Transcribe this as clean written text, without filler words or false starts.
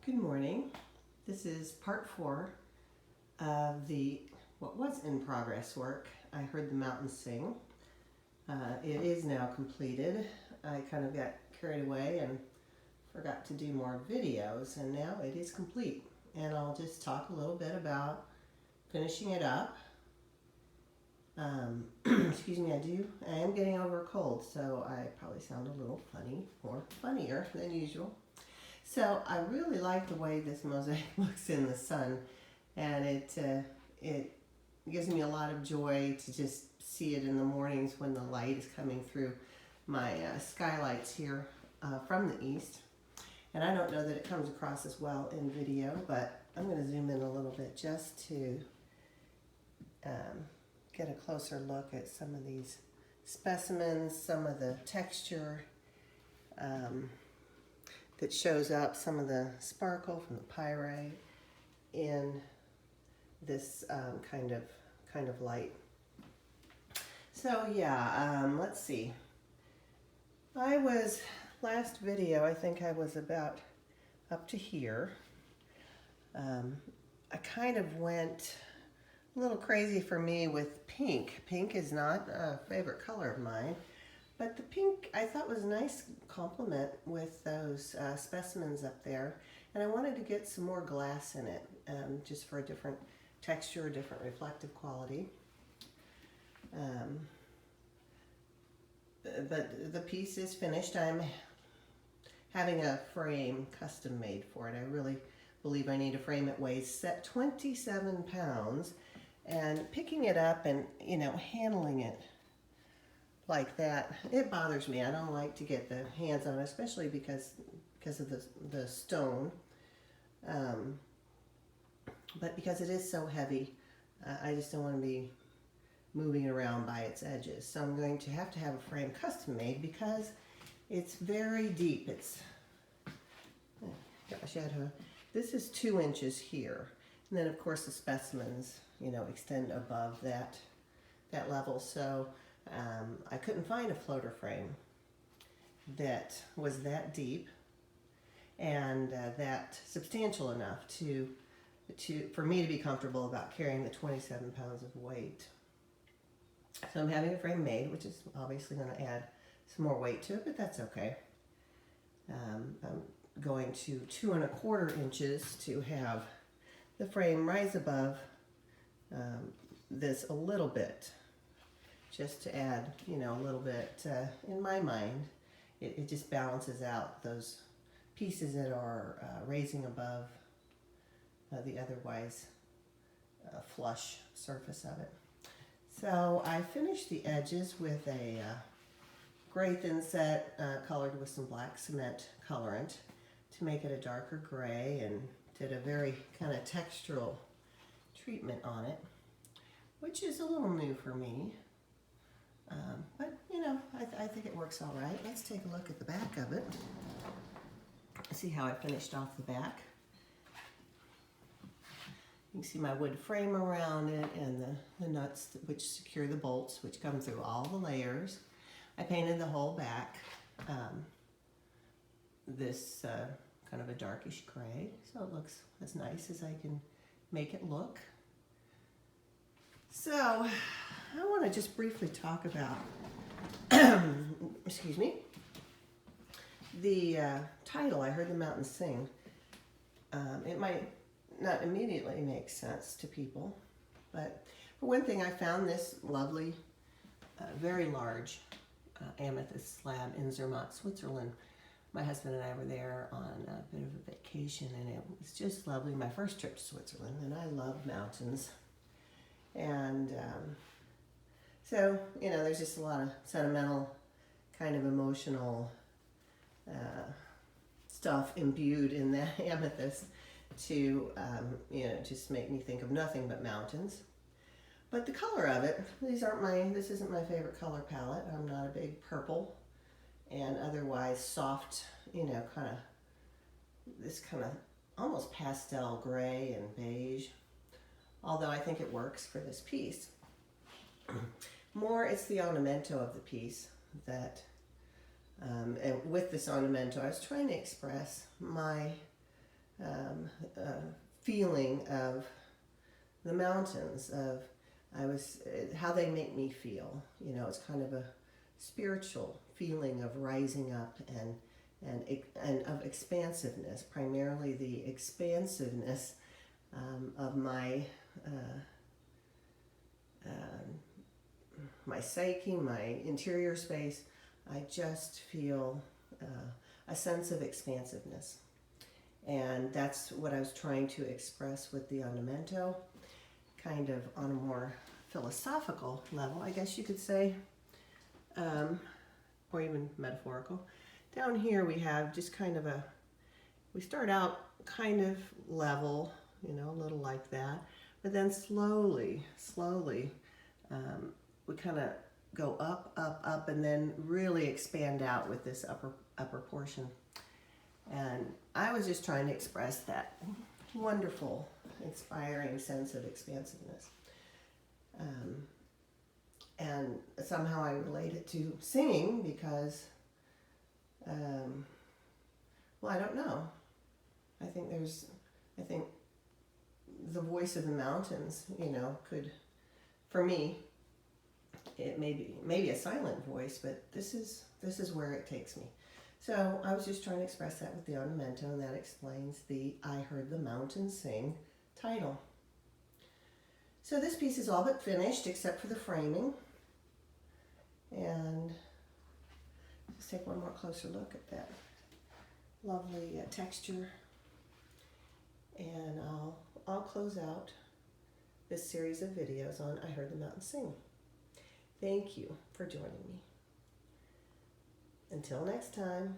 Good morning. This is part 4 of what was in progress work. I heard the mountains sing. It is now completed. I kind of got carried away and forgot to do more videos, and now it is complete. And I'll just talk a little bit about finishing it up. Excuse me, I am getting over a cold, so I probably sound a little funny, or funnier than usual. So I really like the way this mosaic looks in the sun, and it gives me a lot of joy to just see it in the mornings when the light is coming through my skylights here from the east. And I don't know that it comes across as well in video, but I'm going to zoom in a little bit just to get a closer look at some of these specimens, some of the texture that shows up, some of the sparkle from the pyrite in this kind of light. So yeah, let's see. Last video, I think I was about up to here. I kind of went a little crazy for me with pink. Pink is not a favorite color of mine. But the pink I thought was a nice complement with those specimens up there. And I wanted to get some more glass in it, just for a different texture, a different reflective quality. But the piece is finished. I'm having a frame custom made for it. I really believe I need a frame. It weighs 27 pounds. And picking it up and, handling it like that, it bothers me. I don't like to get the hands on it, especially because of the stone. But because it is so heavy, I just don't want to be moving it around by its edges. So I'm going to have a frame custom made because it's very deep. This is 2 inches here. And then of course the specimens, extend above that level. So I couldn't find a floater frame that was that deep and that substantial enough for me to be comfortable about carrying the 27 pounds of weight. So I'm having a frame made, which is obviously going to add some more weight to it, but that's okay. I'm going to 2 1/4 inches to have the frame rise above this a little bit, just to add, a little bit, in my mind, it just balances out those pieces that are raising above the otherwise flush surface of it. So I finished the edges with a gray thin set colored with some black cement colorant to make it a darker gray, and did a very kind of textural treatment on it, which is a little new for me. But, I think it works all right. Let's take a look at the back of it. See how I finished off the back. You can see my wood frame around it and the nuts which secure the bolts, which come through all the layers. I painted the whole back this kind of a darkish gray, so it looks as nice as I can make it look. So I want to just briefly talk about excuse me, the title, I Heard the Mountains Sing. It might not immediately make sense to people, but for one thing, I found this lovely, very large amethyst slab in Zermatt, Switzerland. My husband and I were there on a bit of a vacation, and it was just lovely. My first trip to Switzerland, and I love mountains. And so, there's just a lot of sentimental, kind of emotional stuff imbued in that amethyst to, just make me think of nothing but mountains. But the color of it, this isn't my favorite color palette. I'm not a big purple and otherwise soft, this kind of almost pastel gray and beige, although I think it works for this piece. More, it's the ornamento of the piece that, and with this ornamento, I was trying to express my feeling of the mountains, of how they make me feel. You know, it's kind of a spiritual feeling of rising up and of expansiveness, primarily the expansiveness of my my psyche, my interior space. I just feel a sense of expansiveness. And that's what I was trying to express with the ornamento, kind of on a more philosophical level, I guess you could say, or even metaphorical. Down here we have just kind of we start out kind of level, you know, a little like that, but then slowly, we kind of go up, and then really expand out with this upper portion. And I was just trying to express that wonderful, inspiring sense of expansiveness. And somehow I relate it to singing because, well, I don't know. I think the voice of the mountains, you know, could, for me, it may be a silent voice, but this is where it takes me. So I was just trying to express that with the ornamento, and that explains the I Heard the Mountains Sing title. So this piece is all but finished except for the framing. And let's take one more closer look at that lovely texture. And I'll close out this series of videos on I Heard the Mountains Sing. Thank you for joining me. Until next time.